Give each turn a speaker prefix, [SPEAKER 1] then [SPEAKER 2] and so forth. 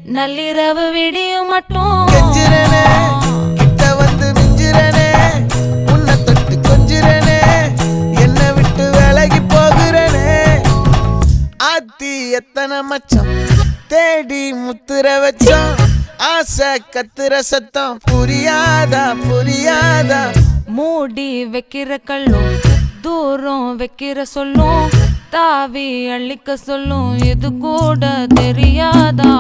[SPEAKER 1] நள்ளிரவு விடியும் மட்டும்
[SPEAKER 2] கெஞ்சிரனே கிட்ட வந்து மிஞ்சிரனே உன்னை தொட்டு கொஞ்சிரனே என்னை விட்டு விலகி போகிறனே ஆத்தி எத்தனை மச்சம் தேடி முத்துற வச்சோம் ஆசை கத்துற சத்தம் புரியாதா புரியாதா
[SPEAKER 1] மூடி வைக்கிற கல்லும் தூரம் வைக்கிற சொல்லும் தாவி அள்ளிக்க சொல்லும் இது கூட தெரியாதா